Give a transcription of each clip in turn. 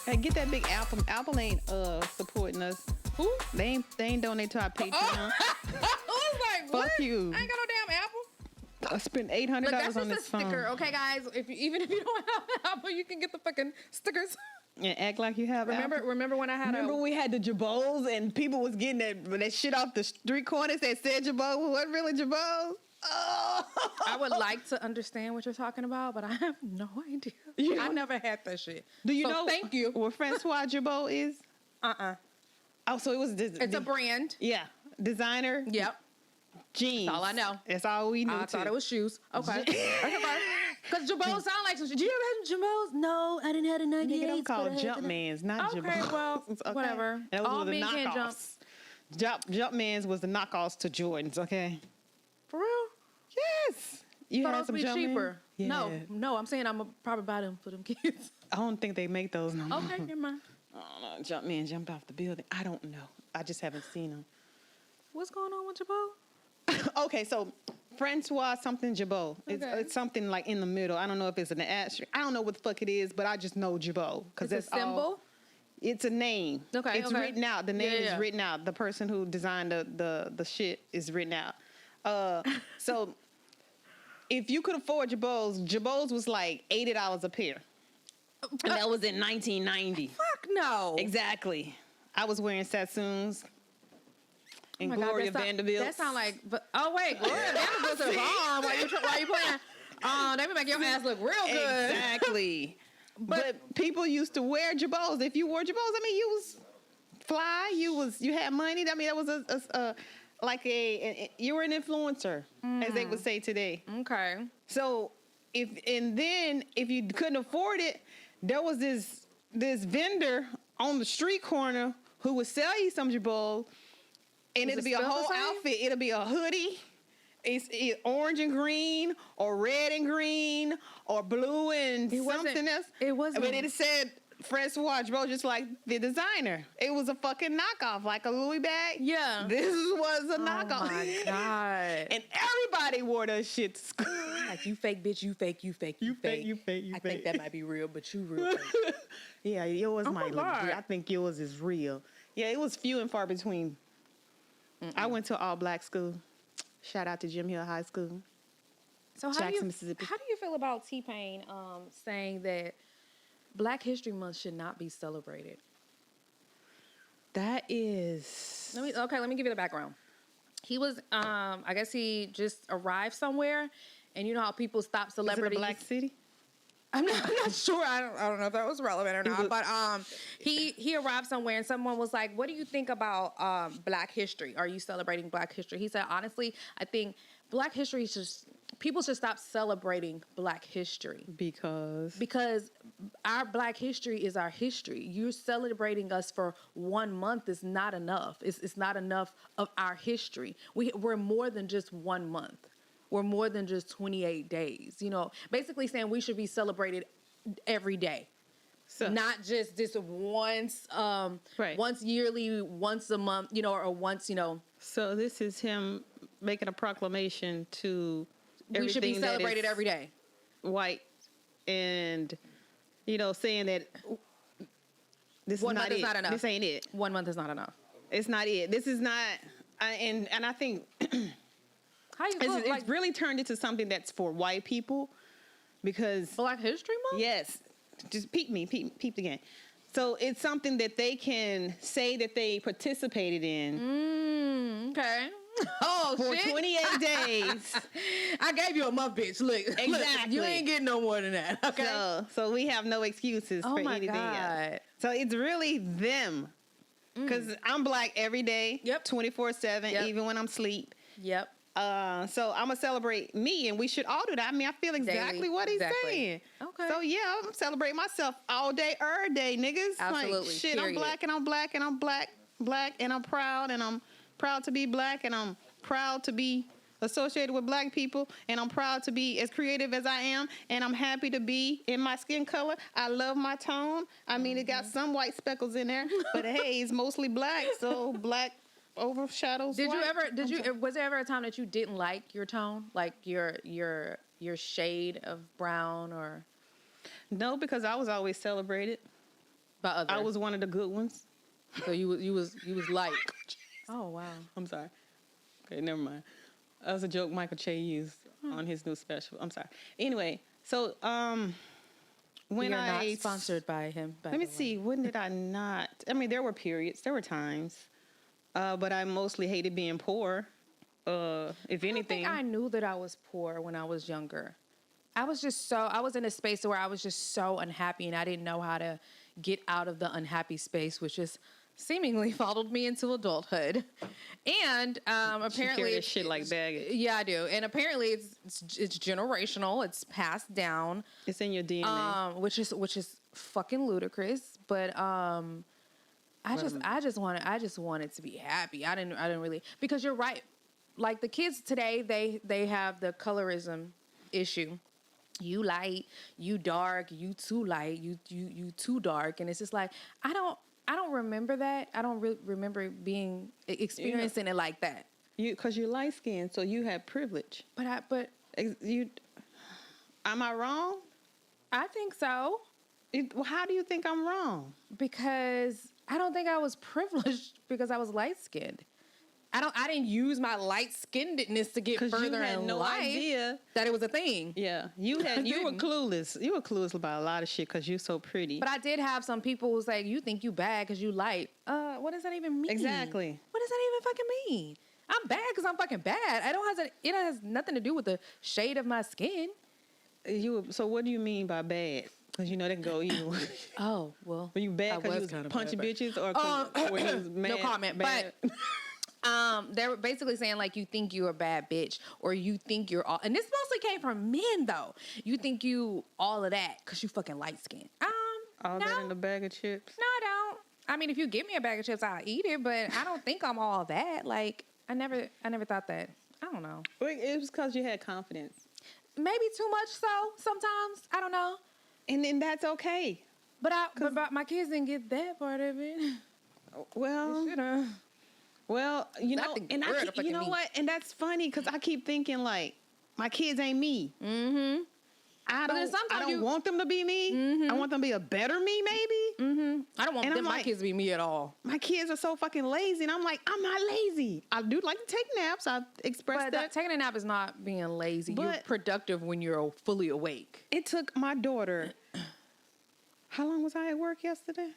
Hey, get that big Apple. Apple ain't supporting us. Who? They ain't donate to our Patreon. I was like, what? Fuck you. I ain't got no damn Apple. I spent $800 Look, that's on just this a sticker, phone. okay, guys? Even if you don't have an Apple, you can get the fucking stickers. And act like you have Apple. Remember when I had Remember we had the Jabos and people was getting that shit off the street corners that said Jabos? What really Jabos? Oh. I would like to understand what you're talking about, but I have no idea. I never had that shit. Do you know? Thank you. What Francois Jabot is? Oh, so it was. It's a brand. Yeah, designer. Yep. Jeans. That's all I know. That's all we knew. I thought it was shoes. Okay. Because Jabos sound like some shit. Did you ever have Jabos? No, I didn't have a 98. Nigga, I'm called Jumpmans, not Okay, Jabos. well, whatever. That was All the men can't jump. knockoffs. Jumpmans was the knockoffs to Jordans. Okay. For real? Yes. You Thought had those some be Jumpman? cheaper. Yeah. No. I'm saying I'm probably buy them for them kids. I don't think they make those no more. Okay, never mind. I don't know. Jumpman jumped off the building. I don't know. I just haven't seen them. What's going on with Jabot? Okay, so Francois something Jabot. Okay. It's something like in the middle. I don't know if it's an asterisk. I don't know what the fuck it is, but I just know Jabot because It's that's a symbol? all. It's a name. Okay, It's okay. written out. The name Yeah. is written out. The person who designed the shit is written out. So if you could afford Jabot's was like $80 a pair. And that was in 1990. Fuck no. Exactly. I was wearing Sassoons and Oh my God, Gloria Vanderbilt. That sound like, oh wait, Gloria Vanderbilt's is on while you playing. They make your ass look real good. Exactly. but people used to wear Jabos. If you wore Jabos, I mean, you was fly. You had money. I mean, that was you were an influencer, as they would say today. Okay. So if you couldn't afford it, there was this vendor on the street corner who would sell you some Jabos, and it'll be a whole outfit. It'll be a hoodie. It's orange and green, or red and green, or blue and something else. It wasn't. But it said Francois Jabot, just like the designer. It was a fucking knockoff, like a Louis bag. Yeah. This was a knockoff. Oh my God. And everybody wore that shit to school. Like, you fake, bitch, you fake, you fake, you fake. I think that might be real, but you real fake. Yeah, yours Oh might my look God. real. I think yours is real. Yeah, it was few and far between. I went to all black school. Shout out to Jim Hill High School. So Jackson, Mississippi. How do you feel about T-Pain saying that Black History Month should not be celebrated? That is... Let me give you the background. He was, I guess he just arrived somewhere, and you know how people stop celebrities. Is it a black city? I'm not sure. I don't know if that was relevant or not. But he arrived somewhere and someone was like, "What do you think about Black history? Are you celebrating Black history?" He said, "Honestly, I think Black history is just people should stop celebrating Black history because our Black history is our history. You're celebrating us for 1 month is not enough. It's not enough of our history. We're more than just 1 month." We're more than just 28 days, basically saying we should be celebrated every day. So, not just this once yearly, once a month, or once, So this is him making a proclamation to we should be celebrated every day. White and, saying that this 1 is month is not enough. This ain't it. 1 month is not enough. It's not it. This is not, and I think... How you feel, it's really turned into something that's for white people because... Black History Month? Yes. Just peep the game. So it's something that they can say that they participated in. Okay. For 28 days. I gave you a month, bitch. Look. Exactly. You ain't getting no more than that. Okay. So we have no excuses for anything God. else. So it's really them. Because I'm black every day. Yep. 24/7, even when I'm asleep. Yep. So I'm gonna celebrate me, and we should all do that. I mean, I feel exactly what he's saying. Okay. So yeah, I'm celebrating myself all day, every day, niggas. Absolutely. Like, shit, Period. I'm black, and I'm black, and I'm black, and I'm proud to be black, and I'm proud to be associated with black people, and I'm proud to be as creative as I am, and I'm happy to be in my skin color. I love my tone. I mean, it got some white speckles in there, but hey, it's mostly black, so black overshadows white. Was there ever a time that you didn't like your tone, like your shade of brown? Or no, because I was always celebrated. By other. I was one of the good ones. So you was like. Oh wow. I'm sorry. Okay, never mind. That was a joke Michael Che used on his new special. I'm sorry. Anyway, so when we are I not sponsored by him. let me see. When did I not? I mean, there were periods. There were times. But I mostly hated being poor. If anything, I knew that I was poor when I was younger. I was in a space where I was just so unhappy, and I didn't know how to get out of the unhappy space, which is seemingly followed me into adulthood. And apparently this shit like baggage. Yeah, I do. And apparently it's generational. It's passed down. It's in your DNA. Which is fucking ludicrous. But I just wanted to be happy. I didn't really, because you're right. Like the kids today, they have the colorism issue. You light, you dark, you too light, you too dark, and it's just like I don't remember that. I don't remember experiencing it like that. Because you're light skinned, so you have privilege. But you, am I wrong? I think so. How do you think I'm wrong? Because I don't think I was privileged because I was light skinned. I didn't use my light skinnedness to get further in no life. Idea that it was a thing. Yeah, you were clueless. You were clueless about a lot of shit because you're so pretty. But I did have some people who say, "You think you bad because you light." What does that even mean? Exactly. What does that even fucking mean? I'm bad because I'm fucking bad. It has nothing to do with the shade of my skin. So what do you mean by bad? Because they can go either way. Oh well. Were you bad because you was punching bitches or were you was mad? No comment. Bad? But. They were basically saying like you think you're a bad bitch or you think you're all, and this mostly came from men though. You think you all of that because you fucking light skinned. All that in a bag of chips? No, I don't. I mean, if you give me a bag of chips, I'll eat it, but I don't think I'm all that. Like I never thought that. I don't know. It was because you had confidence. Maybe too much so sometimes. I don't know. And then that's okay. But my kids didn't get that part of it. Well, Well, and what? And that's funny because I keep thinking like, my kids ain't me. Mm-hmm. I don't want them to be me. Mm-hmm. I want them to be a better me, maybe. Mm-hmm. I don't want my kids to be me at all. My kids are so fucking lazy, and I'm like, I'm not lazy. I do like to take naps. I express that. Taking a nap is not being lazy. You're productive when you're fully awake. It took my daughter. How long was I at work yesterday?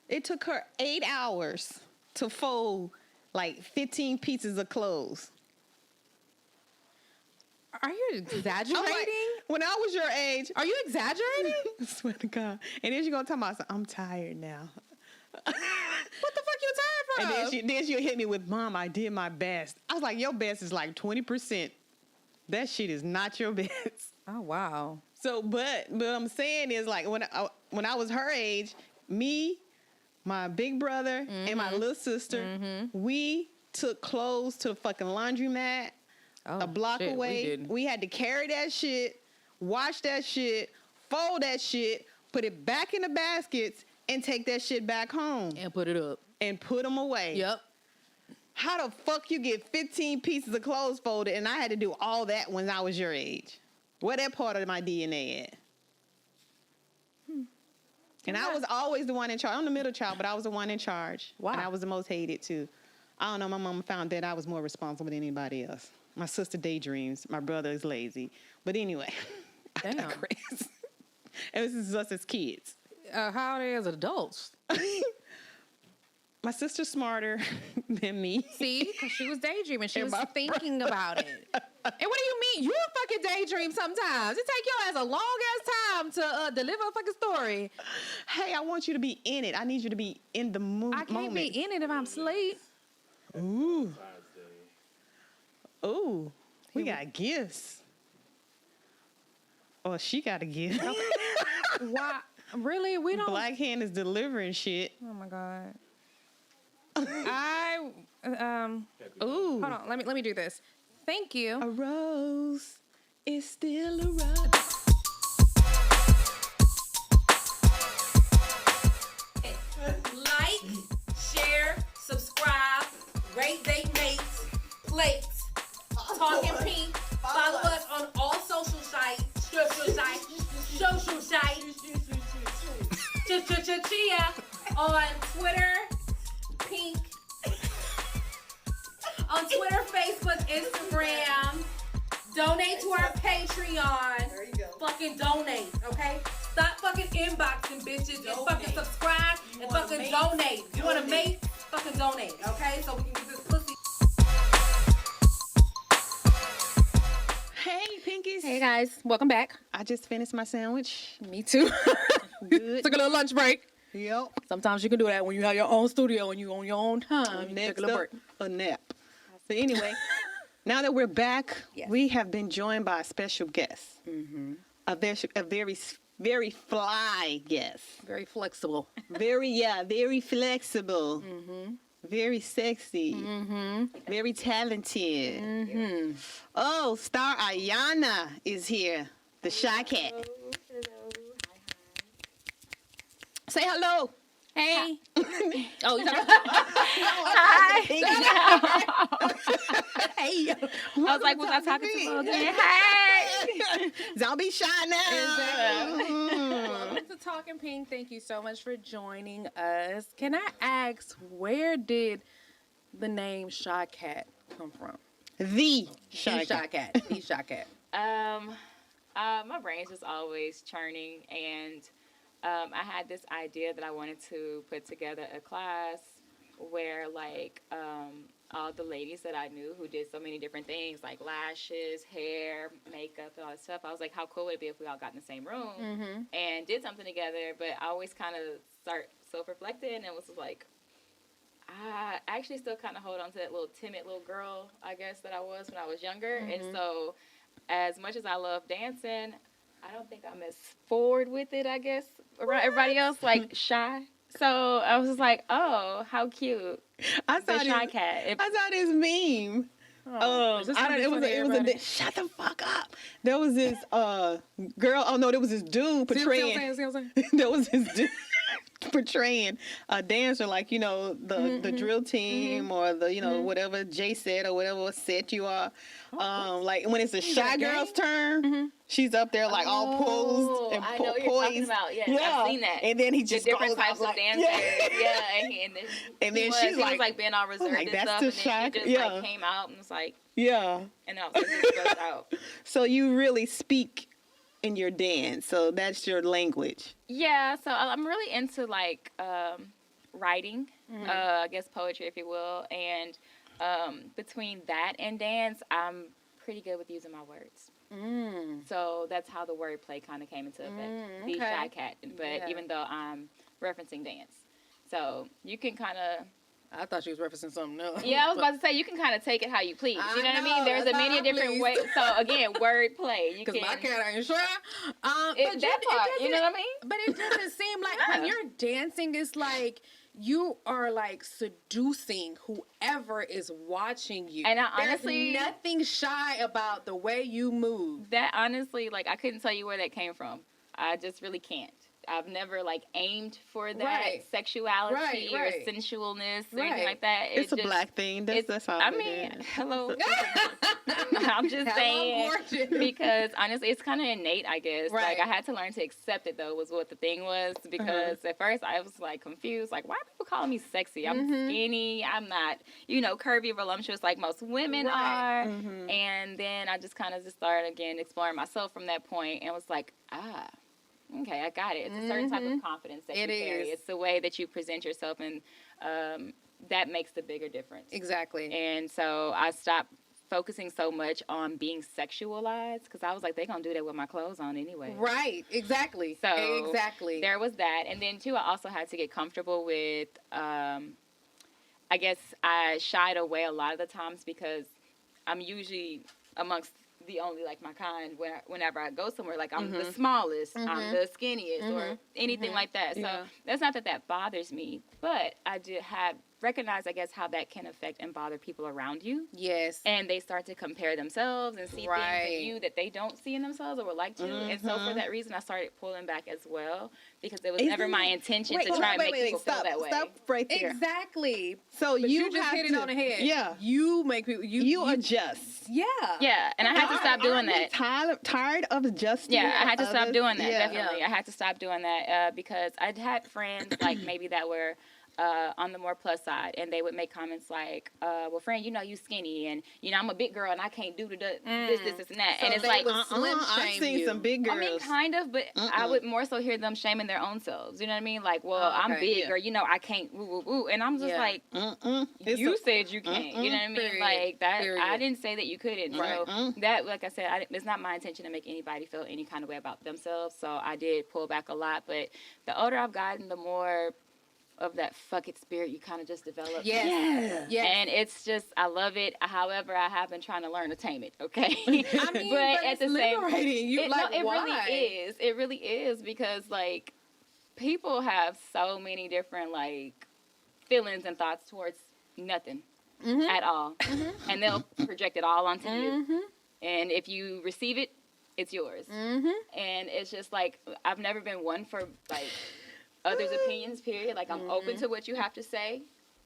It took her 8 hours to fold like 15 pieces of clothes. Are you exaggerating? Like, when I was your age. Are you exaggerating? I swear to God. And then she's going to tell me, I'm tired now. What the fuck you tired from? And then she'll hit me with, Mom, I did my best. I was like, your best is like 20%. That shit is not your best. Oh, wow. So, but what I'm saying is like, when I was her age, me, my big brother, and my little sister, we took clothes to the fucking laundromat a block away. We had to carry that shit, wash that shit, fold that shit, put it back in the baskets, and take that shit back home. And put it up. And put them away. Yep. How the fuck you get 15 pieces of clothes folded and I had to do all that when I was your age? Where that part of my DNA at? And I was always the one in charge. I'm the middle child, but I was the one in charge. Wow. And I was the most hated, too. I don't know. My mama found that I was more responsible than anybody else. My sister daydreams. My brother is lazy. But anyway, I digress. And this is us as kids. How are they as adults? My sister's smarter than me. See? Because she was daydreaming. She was thinking about it. And what do you mean? You a fucking daydream sometimes. It take your ass a long-ass time to deliver a fucking story. Hey, I want you to be in it. I need you to be in the moment. I can't be in it if I'm asleep. Ooh. Ooh. We got gifts. Oh, she got a gift. Why? Really? We don't. Black Hand is delivering shit. Oh, my God. Ooh. Hold on. Let me do this. Thank you. A rose is still a rose. Like, share, subscribe, rate they mates, plates, Talking Pink. Follow us on all social sites. on Twitter, Pink. On Twitter, Facebook, Instagram. Donate to our Patreon. There you go. Fucking donate, okay? Stop fucking inboxing, bitches, and fucking subscribe and fucking donate. You want to make? Fucking donate, okay? So we can get this pussy. Hey, Pinkies. Hey guys, welcome back. I just finished my sandwich. Me too. Good. Took a little lunch break. Yep. Sometimes you can do that when you have your own studio and you on your own time. You take Next a little up, break. a nap. So anyway, now that we're back, Yes. we have been joined by a special guest. A very fly guest. Very flexible. Very flexible. Very sexy. Very talented. Oh, Star Ayanna is here. The Shy Cat. Say hello. Hey. Oh, you talking? Hey. I was like, was I talking to you again? Hey. Don't be shy now. Welcome to Talking Pink. Thank you so much for joining us. Can I ask, where did the name Shy Cat come from? The Shy Shy Cat. Cat. The Shy Cat. My brain's just always churning, and I had this idea that I wanted to put together a class where, like, all the ladies that I knew who did so many different things, like lashes, hair, makeup, and all that stuff. I was like, how cool would it be if we all got in the same room and did something together? But I always kind of start self-reflecting and was like, I actually still kind of hold on to that little timid little girl, I guess, that I was when I was younger. And so as much as I love dancing, I don't think I'm as forward with it, I guess, around everybody else, like shy. So I was just like, oh, how cute. I The saw Shy this, Cat. I saw this meme. Is this I don't, something it was funny, a everybody? shut the fuck up. There was this girl. Oh no, there was this dude portraying. See what I'm saying? There was this dude portraying a dancer, like, you know, the drill team or the, you know, whatever Jay said or whatever set you are. Like when it's a shy girl's turn, she's up there like all posed and I know what you're talking poised. about. Yes, I've seen that. And then he The just different goes out types of like, dancers. Yeah, and then she's he like, was being all reserved like, and that's stuff, the and then Shy- she just yeah. like came out and was like, yeah. and I was like, just burst out. So you really speak in your dance. So that's your language. Yeah, so I'm really into like writing, I guess poetry, if you will, and between that and dance, I'm pretty good with using my words. So that's how the wordplay kind of came into effect. The Shy Cat, but even though I'm referencing dance, so you can kind of. I thought she was referencing something else. Yeah, I was about to say you can kind of take it how you please. You know what I mean? There's a many different ways. So again, wordplay. You Because can. my cat ain't sure. But That part, you know what I mean? But it doesn't seem like when you're dancing, it's like you are like seducing whoever is watching you. And I There's honestly- nothing shy about the way you move. That honestly, like, I couldn't tell you where that came from. I just really can't. I've never like aimed for that Right. sexuality or Right. sensualness or Right. anything like that. It's a black thing. That's all I it mean, is. hello. I'm just Hello, saying gorgeous. because honestly, it's kind of innate, I guess. Right. Like I had to learn to accept it though. Was what the thing was because at first I was like confused. Like, why are people calling me sexy? I'm skinny. I'm not, curvy, voluptuous like most women are. And then I just kind of just started again exploring myself from that point and was like, okay, I got it. It's a certain type of confidence that It you carry. is. It's the way that you present yourself, and that makes the bigger difference. Exactly. And so I stopped focusing so much on being sexualized because I was like, they're going to do that with my clothes on anyway. Right. Exactly. So exactly. there was that. And then, too, I also had to get comfortable with, I guess I shied away a lot of the times because I'm usually amongst the only like my kind whenever I go somewhere, like I'm the smallest, I'm the skinniest or anything like that. So that's not that bothers me, but I did have recognize, I guess, how that can affect and bother people around you. Yes. And they start to compare themselves and see things in you that they don't see in themselves or would like to. And so for that reason, I started pulling back as well, because it was never my intention to try and make people feel that way. Stop right there. Exactly. So But you just have hit to, it on the head. Yeah. You make people. You adjust. Yeah. Yeah, and I had to stop doing that. Tired of adjusting. Yeah, I had to stop others. doing that, Yeah. definitely. I had to stop doing that because I'd had friends, like, maybe that were on the more plus side, and they would make comments like, well, friend, you know, you skinny, and, you know, I'm a big girl, and I can't do this, and that. So and it's they like, would slim I've shame seen you. some big girls. I mean, kind of, but I would more so hear them shaming their own selves. You know what I mean? Like, well, Oh, I'm okay. big, Yeah. or, you know, I can't, woo, woo, woo. And I'm just Yeah. like, you said you can't. You know what I mean? Period. Like, that, Period. I didn't say that you couldn't. Right. So that, like I said, it's not my intention to make anybody feel any kind of way about themselves. So I did pull back a lot. But the older I've gotten, the more of that fuck it spirit you kind of just develop. Yes. Yeah. And it's just, I love it. However, I have been trying to learn to tame it, okay? I mean, but but at it's the same time, liberating. You like, it why? really is. It really is, because, like, people have so many different, like, feelings and thoughts towards nothing at all. And they'll project it all onto you. And if you receive it, it's yours. And it's just, like, I've never been one for, like, others' opinions, period. Like, I'm open to what you have to say,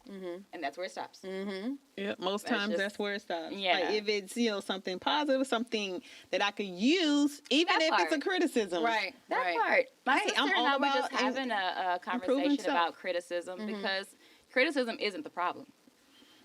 and that's where it stops. Yeah, most That's times just- that's where it stops. Yeah. Like, if it's, you know, something positive, something that I could use, even That if it's a part. criticism. Right. That right. part. My Hey, sister I'm and all I were about just having a improving conversation self. about criticism, because criticism isn't the problem.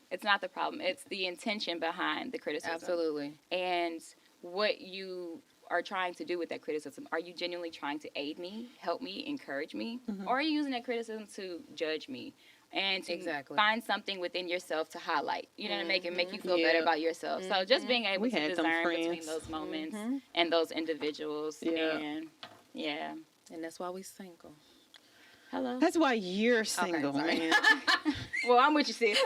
It's not the problem. It's the intention behind the criticism. Absolutely. And what you are trying to do with that criticism. Are you genuinely trying to aid me, help me, encourage me? Or are you using that criticism to judge me? And to Exactly. find something within yourself to highlight, you know, to make you feel Yeah. better about yourself. So just being able We to had them discern between friends. those moments and those individuals. Yeah. And yeah. And that's why we single. Hello. That's why you're single, sorry. man. Well, I'm with you, sis.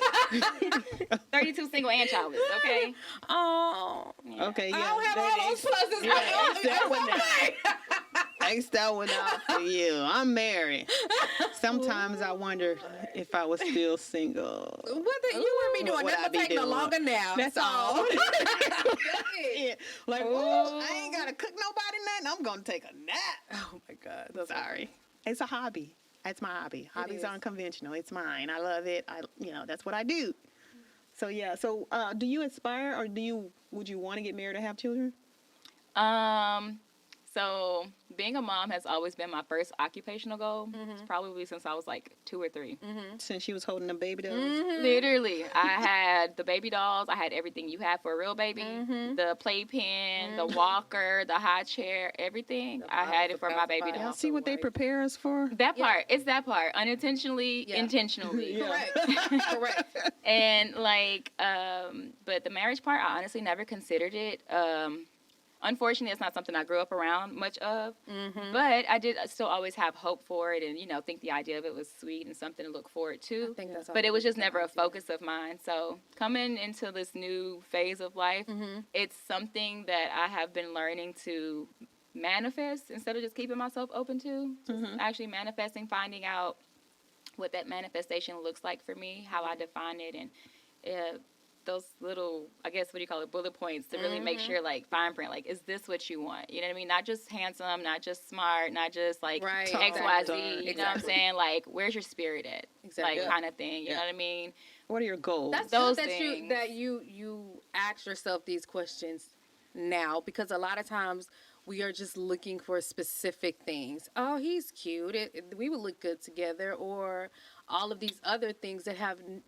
32 single and childless, okay? Oh. Yeah. Okay, yeah. I don't have all those pluses. Yeah, X that one out. X that one out for you. I'm married. Sometimes I wonder if I was still single. What the, you wouldn't be doing What that. I be Take no doing. longer now. That's so. all. That's it. Yeah. Like, Ooh. whoa, I ain't gotta cook nobody nothing. I'm gonna take a nap. Oh my God. Sorry. It's a hobby. That's my hobby. Hobbies is. aren't conventional. It's mine. I love it. That's what I do. So yeah. So do you aspire, or would you want to get married or have children? So being a mom has always been my first occupational goal. It's probably since I was like 2 or 3. Since she was holding a baby doll. Literally, I had the baby dolls. I had everything you have for a real baby. The playpen, the walker, the high chair, everything. I had it for my baby Y'all doll. see what they prepare us for? That part. It's that part. Unintentionally, Yeah. intentionally. Yeah. Correct. Correct. And like, but the marriage part, I honestly never considered it. Unfortunately, it's not something I grew up around much of, but I did still always have hope for it, and think the idea of it was sweet and something to look forward to. I think that's But it was just never a focus of mine. So coming into this new phase of life, it's something that I have been learning to manifest instead of just keeping myself open to. Just actually manifesting, finding out what that manifestation looks like for me, how I define it, and those little, I guess, what do you call it, bullet points to really make sure, like, fine print, like, is this what you want? You know what I mean? Not just handsome, not just smart, not just, like, Right. X, Y, Z. You know what I'm Exactly. saying? Like, where's your spirit at? Exactly. Like, kind of thing. You Yeah. know what I mean? What are your goals? That's Those good things. that you ask yourself these questions now, because a lot of times we are just looking for specific things. Oh, he's cute. We would look good together, or all of these other things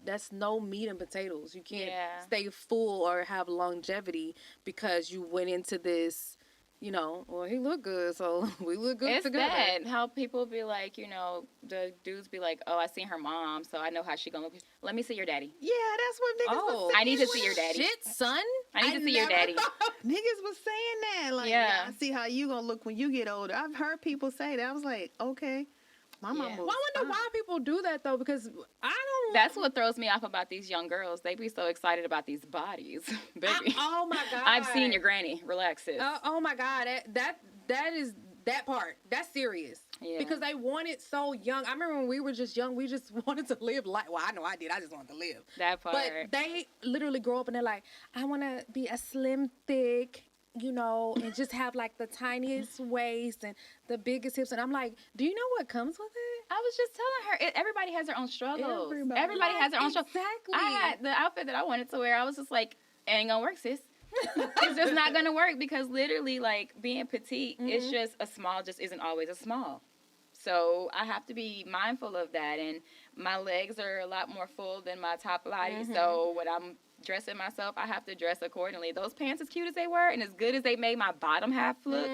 that's no meat and potatoes. You can't Yeah. stay full or have longevity because you went into this. Well, he looked good, so we look good It's together. that. How people be like, the dudes be like, oh, I seen her mom, so I know how she gonna look. Let me see your daddy. Yeah, that's what niggas was saying. I need to see your daddy. Shit, son. I need to see your daddy. Niggas was saying that. Like, Yeah. I see how you gonna look when you get older. I've heard people say that. I was like, okay. My mama Yeah. was Well, I wonder why people do that though, because I don't. That's what throws me off about these young girls. They be so excited about these bodies, baby. Oh my God. I've seen your granny. Relax, sis. Oh my God, That part. That's serious. Yeah. Because they wanted so young. I remember when we were just young, we just wanted to live life. Well, I know I did. I just wanted to live. That part. But they literally grow up and they're like, I want to be a slim, thick, you know, and just have like the tiniest waist and the biggest hips. And I'm like, do you know what comes with it? I was just telling her, everybody has their own struggles. Everybody. Everybody has their own struggles. Exactly. I had the outfit that I wanted to wear. I was just like, it ain't gonna work, sis. It's just not gonna work because literally, like, being petite, it's just a small just isn't always a small. So I have to be mindful of that. And my legs are a lot more full than my top body. So when I'm dressing myself, I have to dress accordingly. Those pants, as cute as they were and as good as they made my bottom half look,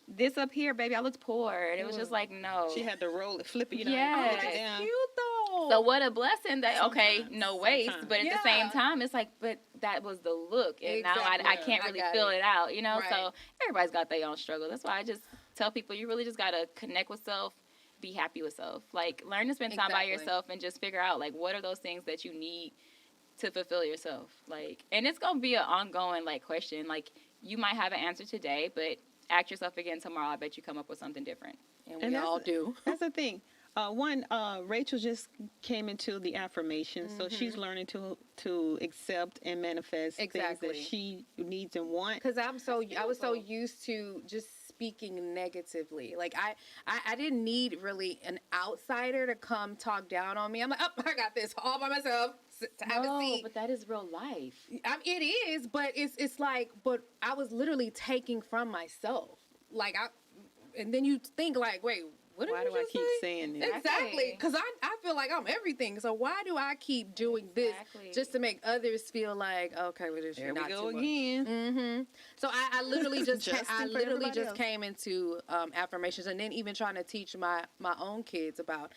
this up here, baby, I looked poor. And it was just like, no. She had to roll it, flip it, you know. Yes. put it down. Cute though. So what a blessing that, okay, Sometimes. no waist, but at the same time, it's like, but that was the look. And now I Exactly. can't I really got feel it. it out, you know? Right. So everybody's got their own struggle. That's why I just tell people, you really just got to connect with self, be happy with self. Like, learn to spend time by Exactly. yourself and just figure out, like, what are those things that you need to fulfill yourself? Like, and it's going to be an ongoing, like, question. Like, you might have an answer today, but ask yourself again tomorrow. I bet you come up with something different. And And we that's all the- do. That's the thing. Rachel just came into the affirmations, so she's learning to accept and manifest things Exactly. that she needs and wants. Because I was so used to just speaking negatively. Like I didn't need really an outsider to come talk down on me. I'm like, oh, I got this all by myself. To have a No, seat. but that is real life. It is, but it's like, but I was literally taking from myself. Like and then you think like, wait, what did Why you do I just keep say? saying this? Exactly, because I feel like I'm everything. So why do I keep doing this Exactly. just to make others feel like, okay, well, this There shit we not go too much. again. So I literally just Justin I for literally everybody just else. came into affirmations, and then even trying to teach my own kids about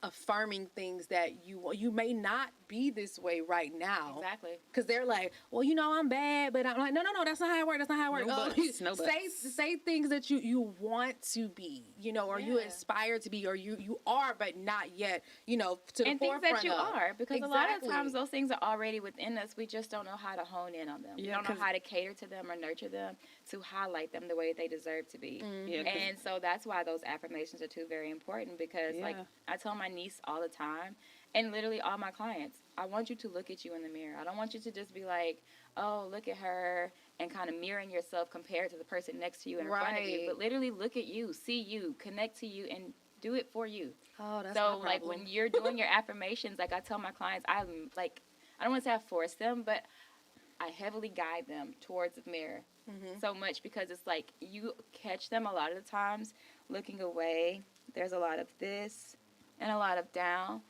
affirming things that you may not be this way right now. Exactly. Because they're like, well, you know, I'm bad, but I'm like, no, that's not how it works. That's not how it works. No buts, no buts. Say things that you want to be, you know, or you Yeah. aspire to be, or you are, but not yet, you know, to the And things forefront that you of. are, because a lot of Exactly. times those things are already within us. We just don't know how to hone in on them. We Yeah, don't know 'cause- how to cater to them or nurture them to highlight them the way they deserve to be. Yeah, 'cause- And so that's why those affirmations are too very important, because like Yeah. I tell my niece all the time, and literally all my clients, I want you to look at you in the mirror. I don't want you to just be like, oh, look at her, and kind of mirroring yourself compared to the person next to you and in front of you. Right. But literally look at you, see you, connect to you, and do it for you. Oh, that's So my like problem. when you're doing your affirmations, like I tell my clients, I don't want to say I force them, but I heavily guide them towards the mirror so much, because it's like you catch them a lot of the times looking away. There's a lot of this and a lot of down.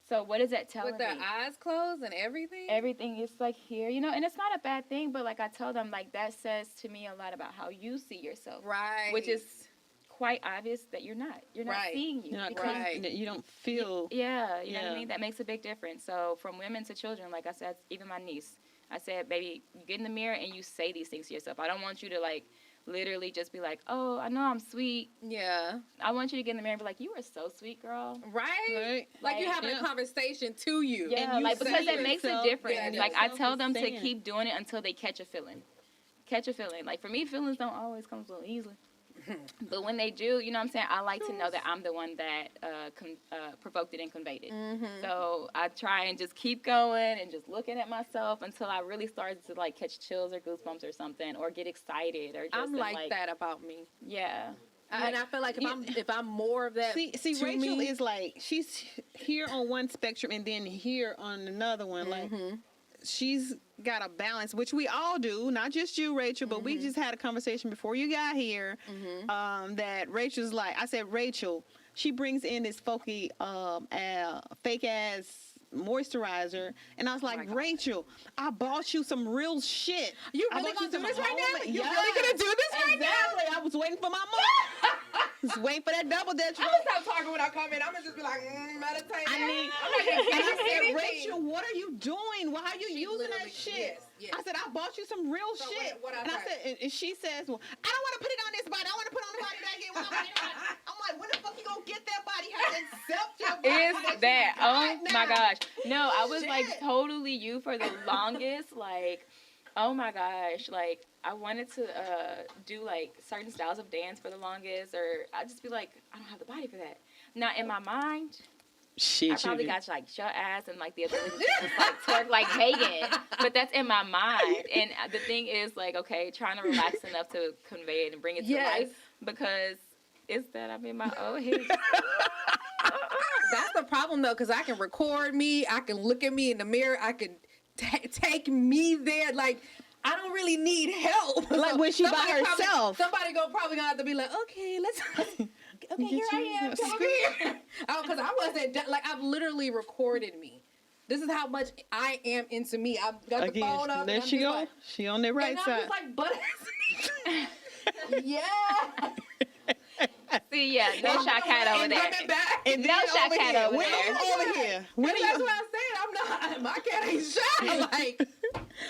So what is that telling with their me? eyes closed and everything. Everything is like here, you know, and it's not a bad thing, but like I tell them, like that says to me a lot about how you see yourself, Right. which is quite obvious that you're not Right. seeing you. You're not because- confident. You don't feel. Yeah, you know what I Yeah. mean? That makes a big difference. So from women to children, like I said, even my niece, I said, baby, you get in the mirror and you say these things to yourself. I don't want you to like literally just be like, oh, I know I'm sweet. Yeah. I want you to get in the mirror and be like, you are so sweet, girl. Right. Right. Like you Like, having yeah. a conversation to you. Yeah, And you like because say it makes a yourself- difference. yeah, Like I yourself tell is them to saying. keep doing it until they catch a feeling. Catch a feeling. Like for me, feelings don't always come so easily. But when they do, you know what I'm saying? I like to know that I'm the one that provoked it and conveyed it. So I try and just keep going and just looking at myself until I really start to like catch chills or goosebumps or something, or get excited, or just I'm like that about me. Yeah. And I feel like Yeah. if I'm more of that, See, to Rachel me, is like she's here on one spectrum and then here on another one. Like she's got a balance, which we all do, not just you, Rachel. But we just had a conversation before you got here. That Rachel's like, I said, Rachel, she brings in this fake ass moisturizer, and I was like, Rachel, I bought you some real shit. You I really bought gonna do some this right now? homemade- You Yes. really gonna do this right now? Exactly. I was waiting for my mom. Just waiting for that double dutch. I'm gonna stop talking when I come in. I'm gonna just be like, meditate. I mean, I'm not gonna and I get said, anything. Rachel, what are you doing? Why are you She using literally- that shit? yes. I said, I bought you some real So shit. what I and I say? said, and she says, well, I don't want to put it on this body. I want to put it on the body that I get when I'm like, when the fuck you gonna get that body? You have to accept your body. Is that? you Oh got my now. gosh. No, I was like Shit. totally you for the longest. Like, Oh my gosh, like I wanted to do like certain styles of dance for the longest, or I just be like, I don't have the body for that. Now in my mind, Shit, I probably you got like shut ass and like the ability to just like twerk like Megan, but that's in my mind. And the thing is like, okay, trying to relax enough to convey it and bring it to life because it's that I'm in my old head. That's the problem though, because I can record me, I can look at me in the mirror, I can take me there. Like, I don't really need help. Like when she by herself. Somebody probably gonna have to be like, okay, let's. Okay, here I am. Come over here. Oh, because I wasn't like I've literally recorded me. This is how much I am into me. I've got the phone up. There she go. Like, she on the right and side. I'm just like butt ass. Yeah. See, yeah, no shot cat over there. And no shot cat over there. Over here. That's what I'm saying. I'm not. My cat ain't shy. Like.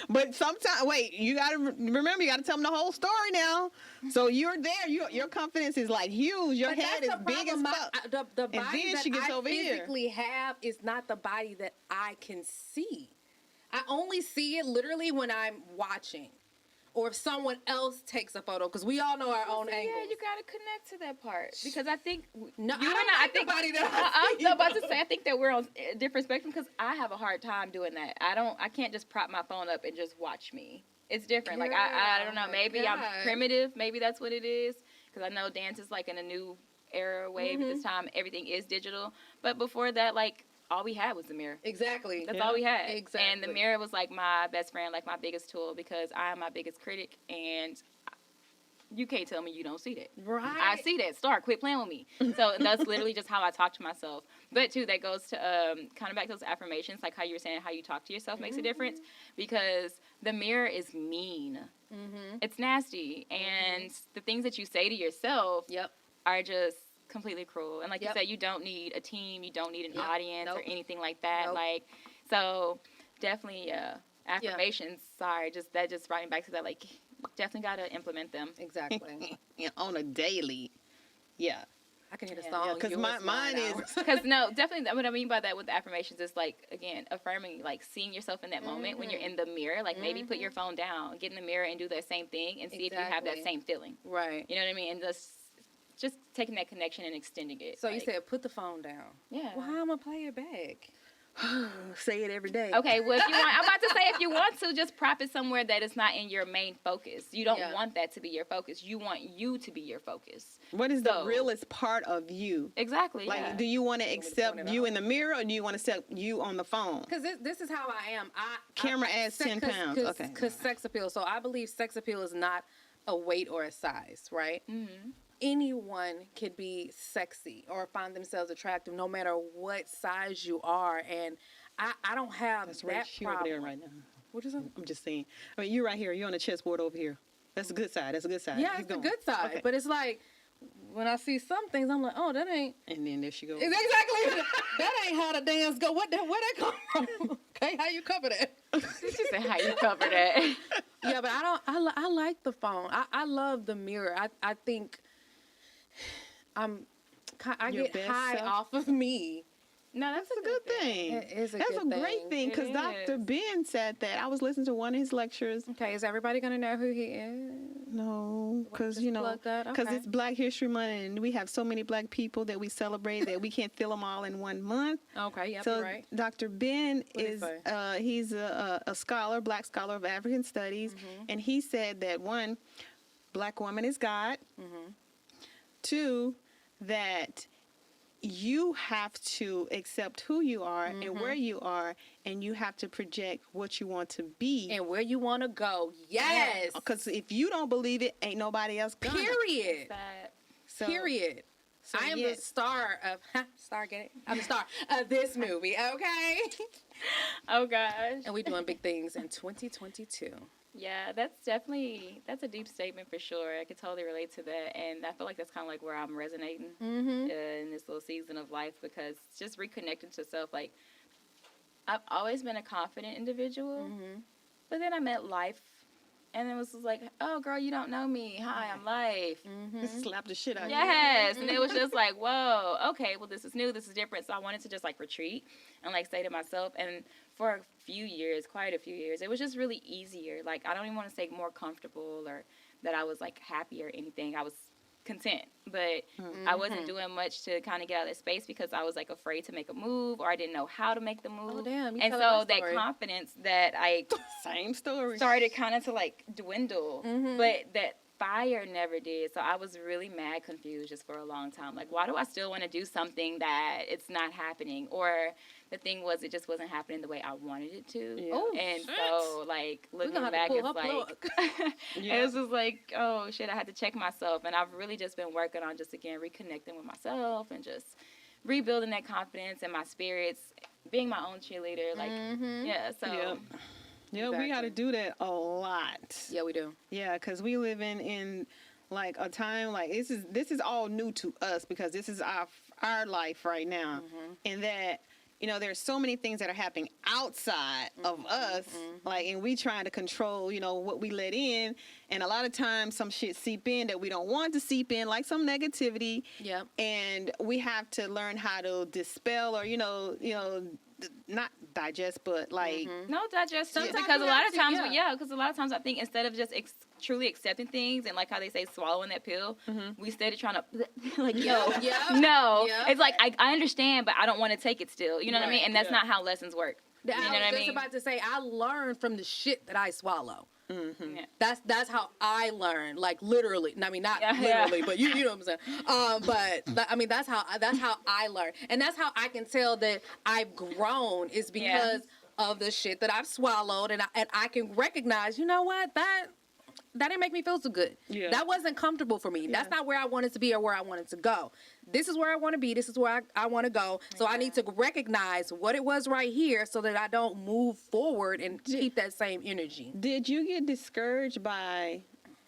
But sometimes, wait, you gotta remember, you gotta tell them the whole story now. So you're there, your confidence is like huge. Your head is big as fuck. The body and then that she gets I over physically have is not the body that I can see. I only see it literally when I'm watching. Or if someone else takes a photo, because we all know our own angles. Yeah, you gotta connect to that part because I think no, you and I think body that I'm about to say I think that we're on a different spectrum because I have a hard time doing that. I can't just prop my phone up and just watch me. It's different. Like I don't know. Maybe I'm primitive. Maybe that's what it is. Because I know dance is like in a new era wave at this time. Everything is digital. But before that, like. All we had was the mirror. Exactly. That's all we had. Exactly. And the mirror was like my best friend, like my biggest tool because I am my biggest critic and you can't tell me you don't see that. Right. I see that. Star, quit playing with me. So that's literally just how I talk to myself. But too, that goes to kind of back to those affirmations, like how you were saying how you talk to yourself makes a difference because the mirror is mean. It's nasty. And the things that you say to yourself are just completely cruel. And like you said, you don't need a team, you don't need an audience or anything like that. Like, so definitely affirmations, sorry, just brought me back to that, like, definitely got to implement them. Exactly. On a daily. Yeah. I can hear the song. Because mine is... Because, no, definitely what I mean by that with affirmations is, like, again, affirming, like, seeing yourself in that moment when you're in the mirror. Like, maybe put your phone down, get in the mirror and do that same thing and see if you have that same feeling. Right. You know what I mean? And just taking that connection and extending it. So you said put the phone down. Yeah. Well, how am I play it back? Say it every day. Okay, well, if you want, I'm about to say if you want to, just prop it somewhere that is not in your main focus. You don't want that to be your focus. You want you to be your focus. What is the realest part of you? Exactly. Like, do you want to accept you in the mirror or do you want to accept you on the phone? Because this is how I am. Camera adds 10 pounds. Okay. Because sex appeal. So I believe sex appeal is not a weight or a size, right? Mm-hmm. Anyone could be sexy or find themselves attractive no matter what size you are. And I don't have that problem. Over there right now. What is it? I'm just saying. I mean, you're right here. You're on the chessboard over here. That's a good side. That's a good side. Yeah, it's a good side. Okay. But it's like, when I see some things, I'm like, oh, that ain't. And then there she goes. Exactly. That ain't how the dance go. Where that come from? Okay, how you cover that? She said, how you cover that? Yeah, but I like the phone. I love the mirror. I think I get high off of me. No, that's a good thing. It is a good thing. That's a great thing because Dr. Ben said that. I was listening to one of his lectures. Okay, is everybody going to know who he is? No, because, because it's Black History Month and we have so many Black people that we celebrate that we can't fill them all in 1 month. Okay, yep, so right. Dr. Ben he's a scholar, Black scholar of African Studies, and he said that 1, Black woman is God. 2, that you have to accept who you are and where you are, and you have to project what you want to be and where you want to go. Yes, because if you don't believe it, ain't nobody else gonna. Period. Period. So I am the star of star. Get it? I'm the star of this movie. Okay. Oh gosh. And we're doing big things in 2022. Yeah, that's a deep statement for sure. I could totally relate to that. And I feel like that's kind of like where I'm resonating in this little season of life because it's just reconnecting to self. Like, I've always been a confident individual, but then I met life And it was just like, oh, girl, you don't know me. Hi, I'm Life. Slap the shit out of you. Yes. And it was just like, whoa, okay, well, this is new. This is different. So I wanted to just, like, retreat and, like, say to myself. And for a few years, quite a few years, it was just really easier. Like, I don't even want to say more comfortable or that I was, like, happy or anything. I was content, but I wasn't doing much to kind of get out of that space because I was like afraid to make a move or I didn't know how to make the move. Oh, damn. And so that confidence that I Same story. started kind of to like dwindle, but that fire never did. So I was really mad confused just for a long time. Like, why do I still want to do something that it's not happening? Or the thing was, it just wasn't happening the way I wanted it to. Yeah. Oh, And shit. so, like, looking back, it's like, it was just like, oh, shit, I had to check myself. And I've really just been working on just, again, reconnecting with myself and just rebuilding that confidence and my spirits, being my own cheerleader. Like, yeah, so. Yep. Yeah, we Exactly. got to do that a lot. Yeah, we do. Yeah, because we live in like a time like this is all new to us because this is our life right now, and that there's so many things that are happening outside of us, like, and we trying to control what we let in, and a lot of times some shit seep in that we don't want to seep in, like some negativity. Yep. And we have to learn how to dispel or not digest, but like No, digest too, Sometimes because a you lot have of to, times, yeah. because a lot of times I think instead of just truly accepting things and like how they say swallowing that pill, we started trying to like, yo, Yeah. no, Yeah. it's like I understand, but I don't want to take it still. You know what I mean? Right. And that's not how lessons work. You know I what was I just mean? about to say, I learned from the shit that I swallow. Yeah. That's how I learn, like literally. I mean, not Yeah. literally, but you know what I'm saying. But I mean, that's how I learn, and that's how I can tell that I've grown is because of the shit that I've swallowed, and I can recognize, you know what, that didn't make me feel so good. Yeah. That wasn't comfortable for me. That's not where I wanted to be or where I wanted to go. This is where I want to be. This is where I want to go. So I need to recognize what it was right here so that I don't move forward and keep that same energy. Did you get discouraged by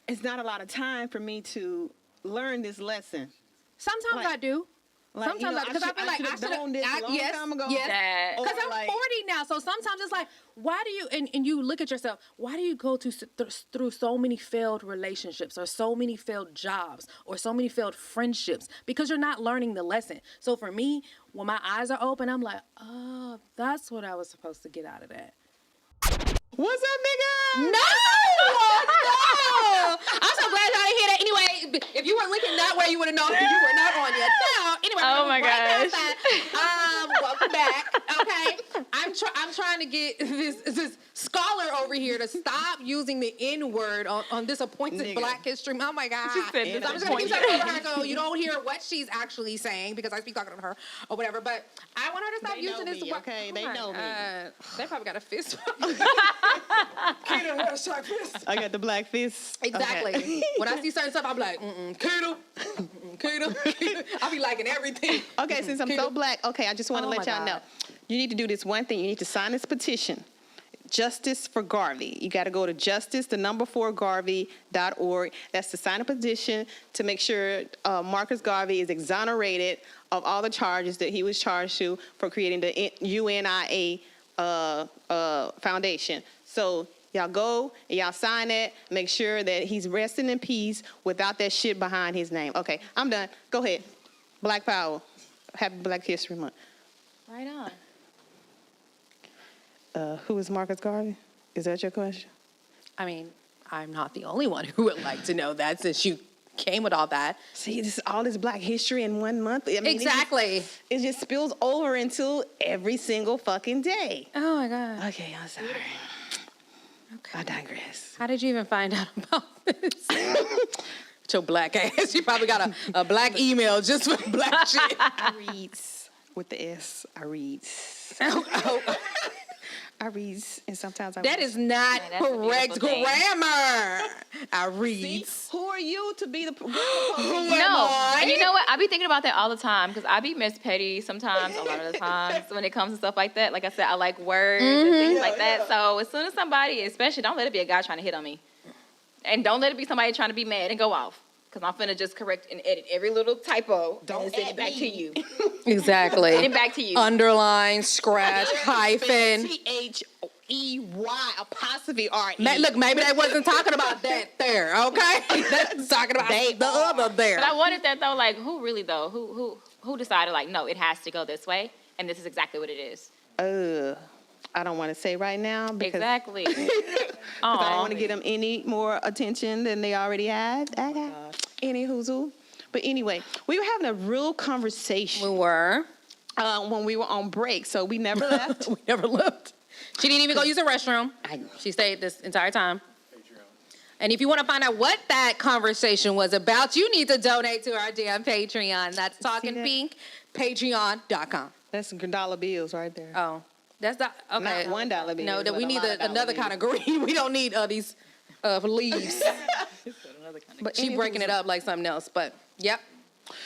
it's not a lot of time for me to learn this lesson? Sometimes Like- I do. Like, Sometimes because I feel like I should known this a long yes, time ago. yes. That- Or Because I'm like- 40 now, so sometimes it's like, why do you and you look at yourself? Why do you go through so many failed relationships, or so many failed jobs, or so many failed friendships? Because you're not learning the lesson. So for me, when my eyes are open, I'm like, oh, that's what I was supposed to get out of that. What's up, nigga? No! I'm so glad y'all didn't hear that. Anyway, if you were looking that way, you would have known you were not on yet. So, anyway, Oh we're my right past gosh. that. Welcome back. Okay, I'm trying to get this scholar over here to stop using the N word on this appointed Nigga. Black History. Oh my God! She said So this I'm just gonna keep appointed. talking over her. So you don't hear what she's actually saying because I speak talking to her or whatever. But I want her to stop They using know this. me, okay? They my know me. God. They probably got a fist. I got the black fist. Exactly. Okay. When I see certain stuff, I'm like, Kato, Kato. I be liking everything. Okay, since I'm so black, okay, I just want to Oh let my y'all God. know. You need to do this one thing. You need to sign this petition. Justice for Garvey. You got to go to justice4garvey.org. That's to sign a petition to make sure Marcus Garvey is exonerated of all the charges that he was charged to for creating the UNIA foundation. So y'all go and y'all sign it. Make sure that he's resting in peace without that shit behind his name. Okay, I'm done. Go ahead. Black Power. Happy Black History Month. Right on. Who is Marcus Garvey? Is that your question? I mean, I'm not the only one who would like to know that since you came with all that. See, this all this Black history in 1 month. I mean, Exactly. It just spills over into every single fucking day. Oh my God. Okay, I'm sorry. I digress. How did you even find out about this? With your black ass. You probably got a black email just for black shit. I reads with the S. I reads. I reads, and sometimes I That reads. is not that's a correct beautiful thing. grammar. I See? reads. Who are you to be the Who am No, I? and you know what? I be thinking about that all the time because I be Miss Petty sometimes, a lot of the times when it comes to stuff like that. Like I said, I like words and things like that. So as soon as somebody, especially, don't let it be a guy trying to hit on me, and don't let it be somebody trying to be mad and go off. Because I'm finna just correct and edit every little typo and send it back to you. Send Exactly. it back to you. Underline, scratch, hyphen. TH apostrophe R-E. Look, maybe they wasn't talking about that there, okay? That's talking about the other there. But I wondered that though, like who really though? Who decided like no, it has to go this way and this is exactly what it is? I don't want to say right now because Exactly. I don't want to give them any more attention than they already had. Any who's who. But anyway, we were having a real conversation. We were. When we were on break, so we never left. We never left. She didn't even go use the restroom. She stayed this entire time. And if you want to find out what that conversation was about, you need to donate to our damn Patreon. That's TALKinPINk, patreon.com. That's dollar bills right there. Oh, that's the, okay. Not $1 bill. No, that we but a need lot of dollar another bills. kind of green. We don't need these leaves. But She breaking it up like something else, but yep.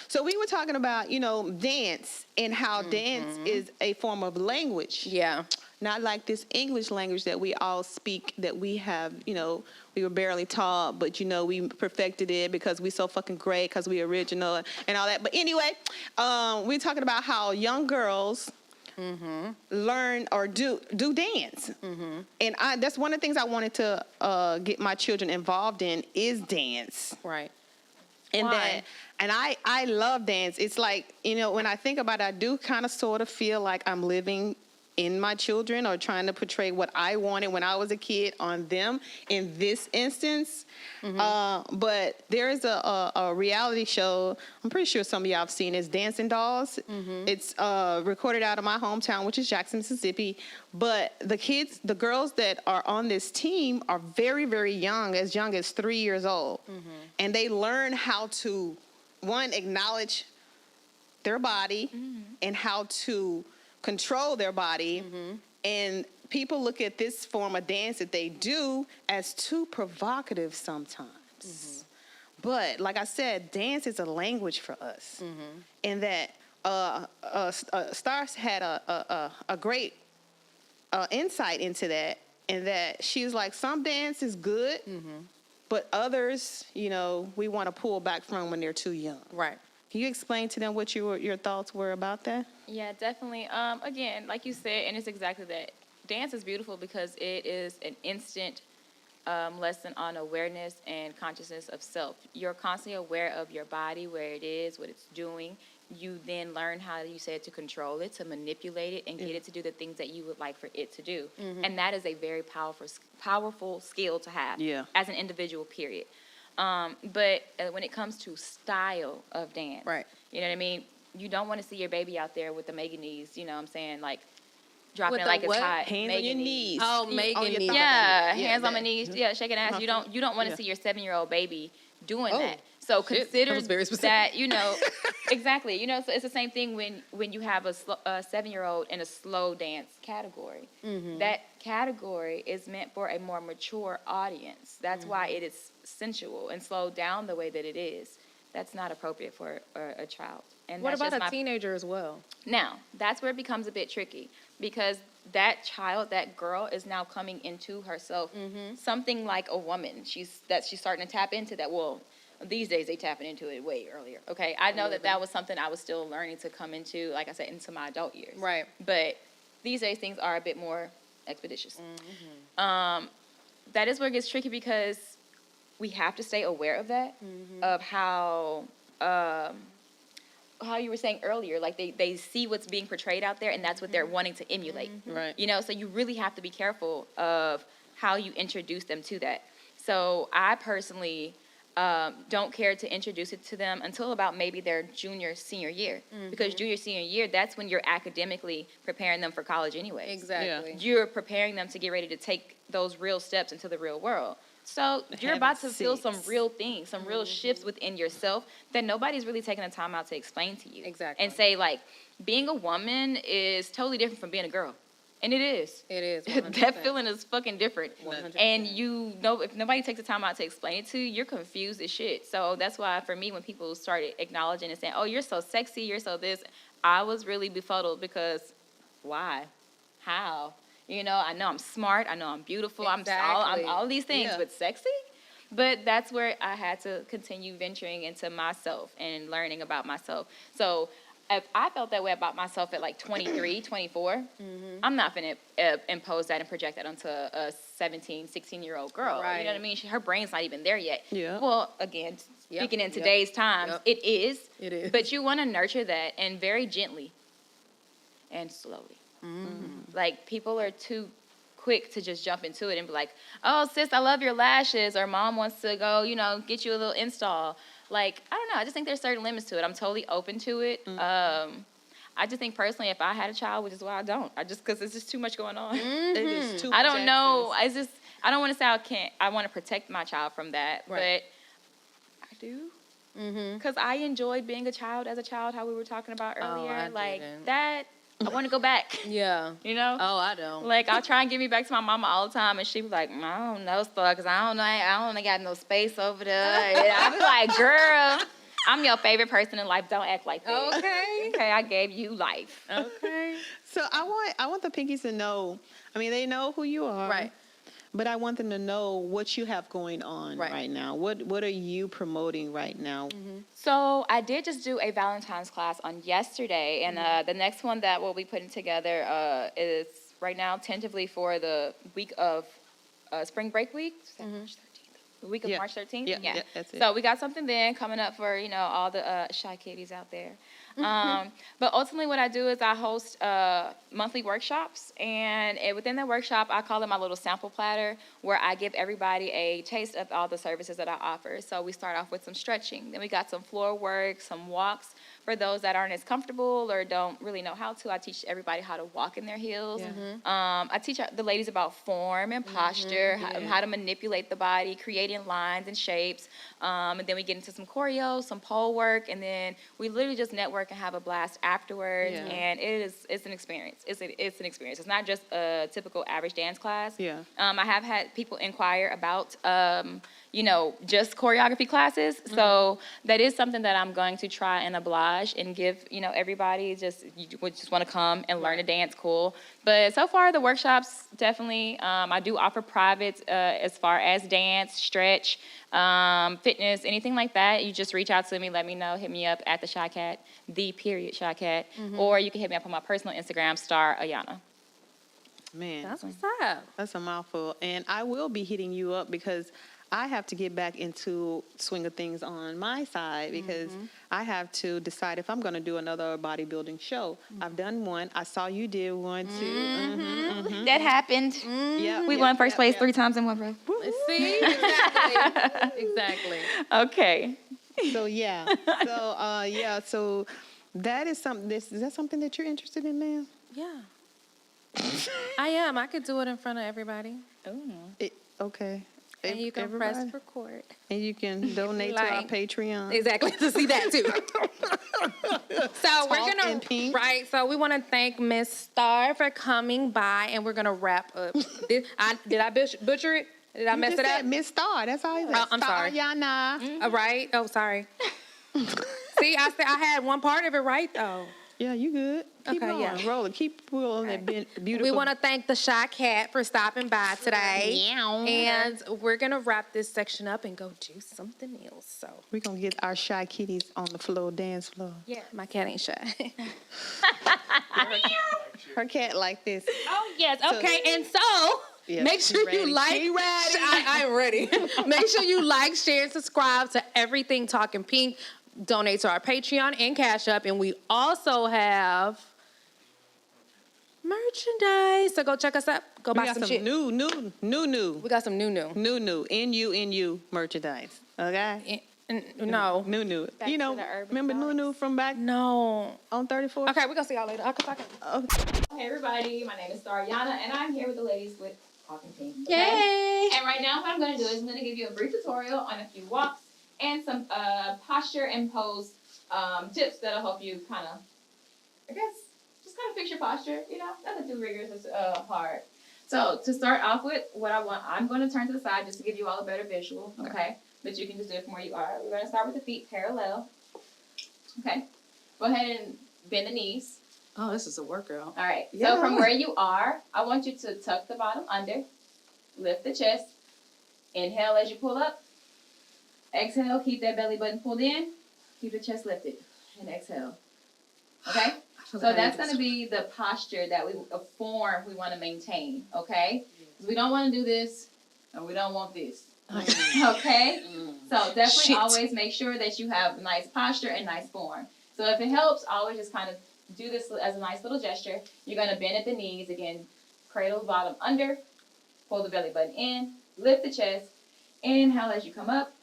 So we were talking about, dance and how dance is a form of language. Yeah. Not like this English language that we all speak, that we have, we were barely taught, but, we perfected it because we so fucking great, because we original and all that. But anyway, we're talking about how young girls learn or do dance. And that's one of the things I wanted to get my children involved in is dance. Right. And Why? I love dance. It's like, when I think about it, I do kind of sort of feel like I'm living in my children or trying to portray what I wanted when I was a kid on them in this instance. But there is a reality show, I'm pretty sure some of y'all have seen, it's Dancing Dolls. It's recorded out of my hometown, which is Jackson, Mississippi. But the girls that are on this team are very, very young as 3 years old. And they learn how to, one, acknowledge their body and how to control their body. And people look at this form of dance that they do as too provocative sometimes. But like I said, dance is a language for us. And that Star had a great insight into that, and that she's like, some dance is good, but others, we want to pull back from when they're too young. Right. Can you explain to them what your thoughts were about that? Yeah, definitely. Again, like you said, and it's exactly that. Dance is beautiful because it is an instant lesson on awareness and consciousness of self. You're constantly aware of your body, where it is, what it's doing. You then learn how, you said, to control it, to manipulate it, and get it to do the things that you would like for it to do. And that is a very powerful skill to have as an individual, period. But when it comes to style of dance, Right. you know what I mean? You don't want to see your baby out there with the Megan knees, you know what I'm saying? Like, dropping With it the like what? it's hot. Hands on Megan your knees. knees. Oh, Megan your knees. thigh. Yeah, Yeah, hands on my that. knees. Yeah, shaking ass. You don't want to see your 7-year-old baby doing Oh, that. So shit. consider That was very specific. that, exactly. So it's the same thing when you have a 7-year-old in a slow dance category. That category is meant for a more mature audience. That's why it is sensual and slowed down the way that it is. That's not appropriate for a child. And What that's about just a my teenager as well? Now, that's where it becomes a bit tricky because that child, that girl, is now coming into herself, something like a woman. She's starting to tap into that. Well, these days they tapping into it way earlier. Okay, I know that was something I was still learning to come into, like I said, into my adult years. Right. But these days things are a bit more expeditious. That is where it gets tricky because we have to stay aware of that, of how you were saying earlier, like they see what's being portrayed out there and that's what they're wanting to emulate. Right. So you really have to be careful of how you introduce them to that. So I personally don't care to introduce it to them until about maybe their junior, senior year. Because junior, senior year, that's when you're academically preparing them for college anyway. Exactly. You're preparing them to get ready to take those real steps into the real world. So you're Having about to feel some sex. real things, some real shifts within yourself that nobody's really taking the time out to explain to you. Exactly. And say, like, being a woman is totally different from being a girl. And it is. It is. That feeling is fucking different. 100%. And if nobody takes the time out to explain it to you, you're confused as shit. So that's why, for me, when people started acknowledging and saying, oh, you're so sexy, you're so this, I was really befuddled because why? How? I know I'm smart, I know I'm beautiful, Exactly. I'm all these things, Yeah. but sexy? But that's where I had to continue venturing into myself and learning about myself. So if I felt that way about myself at like 23, 24, I'm not going to impose that and project that onto a 17, 16-year-old girl. Right. You know what I mean? Her brain's not even there yet. Yeah. Well, again, speaking in today's times, it is. It is. But you want to nurture that, and very gently and slowly. Like, people are too quick to just jump into it and be like, oh, sis, I love your lashes, or mom wants to go, get you a little install. Like, I don't know. I just think there's certain limits to it. I'm totally open to it. I just think personally, if I had a child, which is why I don't, because it's just too much going on. It is too I much don't know. access. It's just, I don't want to say I want to protect my child from that, but I do. Because I enjoyed being a child as a child, how we were talking about earlier. I like, didn't. that, I want to go back. Yeah. Oh, I don't. Like, I'll try and get me back to my mama all the time, and she be like, I don't know, Star, because I don't got no space over there. And I be like, girl, I'm your favorite person in life. Don't act like that. Okay. Okay, I gave you life. Okay. So I want the Pinkies to know. I mean, they know who you are, Right. But I want them to know what you have going on Right. right now. What are you promoting right now? So I did just do a Valentine's class on yesterday, and the next one that we'll be putting together is right now tentatively for the week of spring break week. Is that March 13th? The week of Yeah. March 13th? Yeah, that's it. So we got something then coming up for, all the shy kitties out there. But ultimately what I do is I host monthly workshops, and within that workshop, I call it my little sample platter, where I give everybody a taste of all the services that I offer. So we start off with some stretching. Then we got some floor work, some walks for those that aren't as comfortable or don't really know how to. I teach everybody how to walk in their heels. I teach the ladies about form and posture, how to manipulate the body, creating lines and shapes. And then we get into some choreo, some pole work, and then we literally just network and have a blast afterwards. Yeah. And it's an experience. It's an experience. It's not just a typical average dance class. Yeah. I have had people inquire about just choreography classes. So that is something that I'm going to try and oblige and give, everybody you would just want to come and learn to dance cool. But so far the workshops definitely, I do offer privates as far as dance, stretch, fitness, anything like that. You just reach out to me, let me know, hit me up at the Shy Cat, Shy Cat, or you can hit me up on my personal Instagram, Star Ayanna. Man, That's what's up. that's a mouthful. And I will be hitting you up because I have to get back into swing of things on my side because I have to decide if I'm going to do another bodybuilding show. I've done one. I saw you did one too. That happened. We won first place 3 times in one row. See? Exactly. Exactly. Okay. So yeah. So that is something. Is that something that you're interested in, ma'am? Yeah. I am. I could do it in front of everybody. Okay. And you can Everybody? press record. And you can donate to our Like- Patreon. Exactly. To see that too. So we're gonna TALKinPINk. right. So we want to thank Miss Star for coming by, and we're gonna wrap up. Did I butcher it? Did I You mess just it up? said Miss Star. That's all you said. Oh, I'm Star sorry. Ayanna. All right. Oh, sorry. See, I said I had one part of it right though. Yeah, you good. Keep Okay, going. yeah. Roll it. Keep rolling that beautiful. We want to thank the Shy Cat for stopping by today. Meow. And we're gonna wrap this section up and go do something else. So We're going to get our shy kitties on the floor, dance floor. yeah, my cat ain't shy. Her cat like this. Oh yes, okay. And so Yeah, make she sure ready. you like. She ready. I'm ready. Make sure you like, share, and subscribe to everything Talking Pink. Donate to our Patreon and Cash App, and we also have merchandise. So go check us out. Go We buy got some some shit. new We got some new. NU merchandise. Okay? No. New. Back You know, to the urban remember vibes. Nunu from back No. on 34? Okay, we're gonna see y'all later. Okay. Hey everybody, my name is Star Ayanna, and I'm here with the ladies with TALKinPINk. Yay! And right now, what I'm going to do is I'm going to give you a brief tutorial on a few walks and some posture and pose tips that'll help you kind of, I guess, just kind of fix your posture. Nothing too rigorous, it's hard. So to start off with, I'm going to turn to the side just to give you all a better visual. Okay, but you can just do it from where you are. We're going to start with the feet parallel. Okay, go ahead and bend the knees. Oh, this is a workout. All right. Yeah. So from where you are, I want you to tuck the bottom under, lift the chest, inhale as you pull up, exhale, keep that belly button pulled in, keep the chest lifted, and exhale. Okay? So that's going to be the posture that a form we want to maintain. Okay? We don't want to do this, and we don't want this. Okay? So definitely always make sure that you have nice posture and nice form. So if it helps, always just kind of do this as a nice little gesture. You're going to bend at the knees. Again, cradle the bottom under, pull the belly button in, lift the chest, inhale as you come up,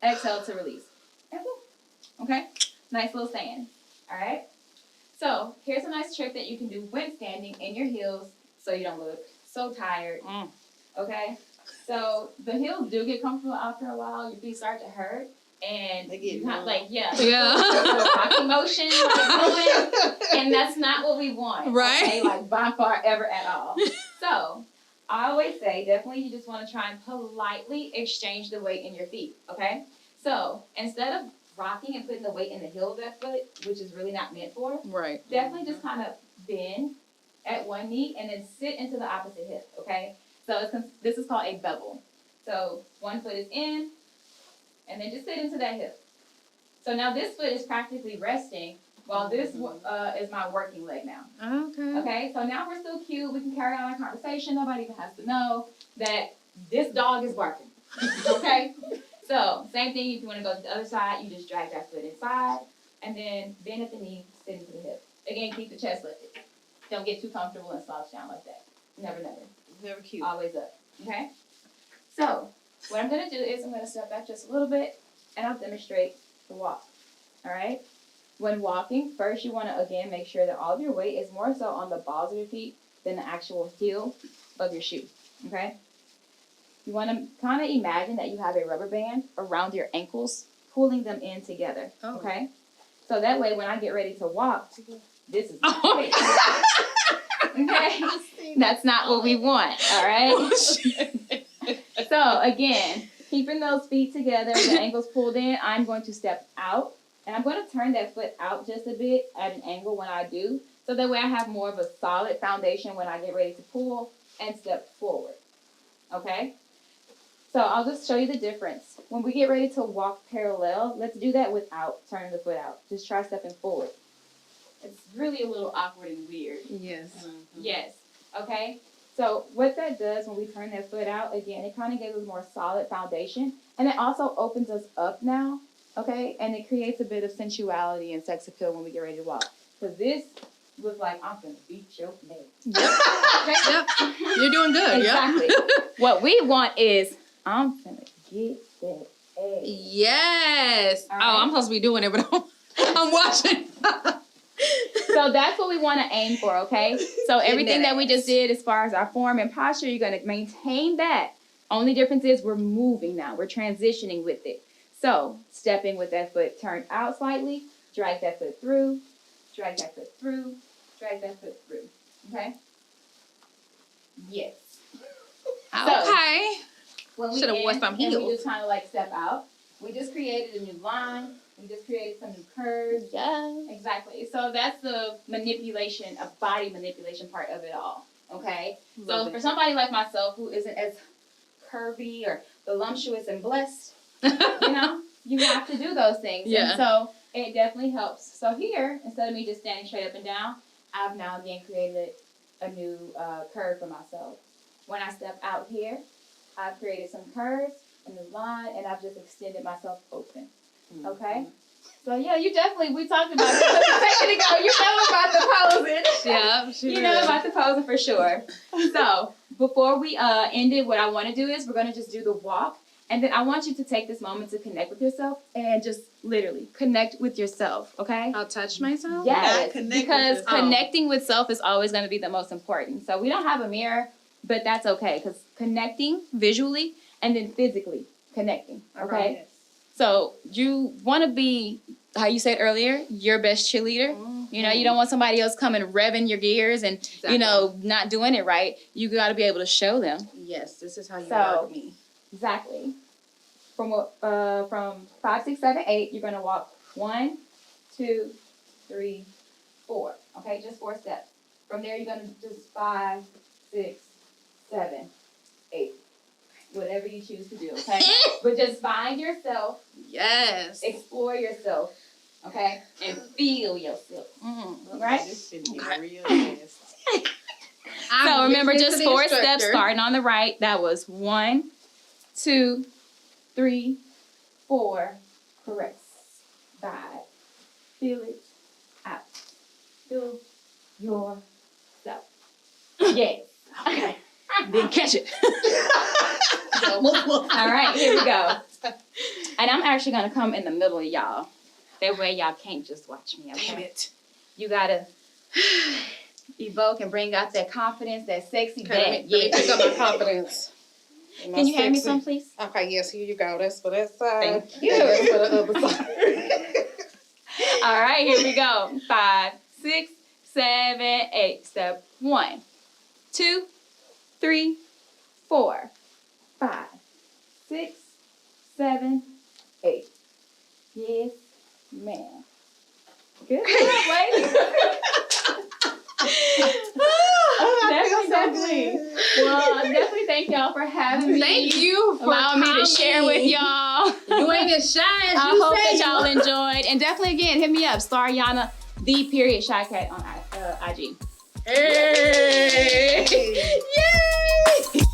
exhale to release. Okay? Nice little stand. All right? So here's a nice trick that you can do when standing in your heels so you don't look so tired. Okay? So the heels do get comfortable after a while. Your feet start to hurt. And you have rocky motion going, and that's not what we want. Right. Okay? Like by far ever at all. So I always say definitely you just want to try and politely exchange the weight in your feet. Okay? So instead of rocking and putting the weight in the heel of that foot, which is really not meant for, definitely just kind of bend at one knee and then sit into the opposite hip. Okay? So this is called a bevel. So one foot is in, and then just sit into that hip. So now this foot is practically resting while this is my working leg now. Okay, so now we're still cute. We can carry on our conversation. Nobody even has to know that this dog is barking. Okay? So same thing if you want to go to the other side, you just drag that foot inside and then bend at the knee, sit into the hip. Again, keep the chest lifted. Don't get too comfortable and slouch down like that. Never, never. Never cute. Always up. Okay? So what I'm going to do is I'm going to step back just a little bit, and I'll demonstrate the walk. All right? When walking, first you want to, again, make sure that all of your weight is more so on the balls of your feet than the actual heel of your shoe. Okay? You want to kind of imagine that you have a rubber band around your ankles, pulling them in together. Okay? So that way, when I get ready to walk, this is okay? That's not what we want. All right? So again, keeping those feet together, the ankles pulled in, I'm going to step out, and I'm going to turn that foot out just a bit at an angle when I do, so that way I have more of a solid foundation when I get ready to pull and step forward. Okay? So I'll just show you the difference. When we get ready to walk parallel, let's do that without turning the foot out. Just try stepping forward. It's really a little awkward and weird. Yes. Yes. Okay? So what that does when we turn that foot out, again, it kind of gives us more solid foundation. And it also opens us up now, okay? And it creates a bit of sensuality and sex appeal when we get ready to walk. Because this looks like I'm going to beat your neck. Yep. Okay? Yep. You're doing good. Exactly. Yep. What we want is, I'm going to get that ass. Yes. All Oh, right. I'm supposed to be doing it, but I'm watching. So that's what we want to aim for, okay? So everything that we just did as far as our form and posture, you're going to maintain that. Only difference is we're moving now. We're transitioning with it. So stepping with that foot turned out slightly, drag that foot through, drag that foot through, drag that foot through. Okay? Yes. Okay. When we Shoulda wore end some and we heels. just kind of like step out, we just created a new line. We just created some new curves. Yeah. Exactly. So that's the manipulation, a body manipulation part of it all. Okay? Love So it. for somebody like myself who isn't as curvy or voluptuous and blessed, you know, you have to do those things. Yeah. And so it definitely helps. So here, instead of me just standing straight up and down, I've now again created a new curve for myself. When I step out here, I've created some curves, a new line, and I've just extended myself open. Okay? So yeah, we talked about it a second ago. You know about the posing. Yeah. You know about the posing for sure. So before we end it, what I want to do is we're going to just do the walk. And then I want you to take this moment to connect with yourself and just literally connect with yourself, okay? I'll touch myself? Yes, connect with because yourself. connecting with self is always going to be the most important. So we don't have a mirror, but that's okay because connecting visually and then physically connecting, okay? Yes. So you want to be, how you said earlier, your best cheerleader. You know, you don't want somebody else coming revving your gears and, Exactly. you know, not doing it right. You got to be able to show them. Yes, this is how you So- work me. Exactly. From 5, 6, 7, 8, you're going to walk 1, 2, 3, 4. Okay, just 4 steps. From there, you're going to just 5, 6, 7, 8. Whatever you choose to do, okay? But just find yourself, Yes. explore yourself, Okay? And feel yourself. Right? This shit get real nasty. So remember, just 4 steps starting on the right. That was 1, 2, 3, 4. Caress. Vibe. Feel it out. Feel yourself. Yes. Okay. Didn't catch it. All right, here we go. And I'm actually going to come in the middle of y'all. That way y'all can't just watch me, okay? Damn it. You got to evoke and bring out that confidence, that sexy Okay, let me pick up my confidence. Can you hand me some, please? Okay, yes, here you go. That's for that side. Thank you. That's for the other side. All right, here we go. 5, 6, 7, 8. Step 1, 2, 3, 4, 5, 6, 7, 8. Yes, ma'am. Good job, ladies. Definitely. Well, definitely thank y'all for having me. Thank you for allowing me to share with y'all. You ain't as shy as I you hope say. that y'all enjoyed. And definitely, again, hit me up. Star Ayanna, _Shy Cat on IG. Hey! Yay!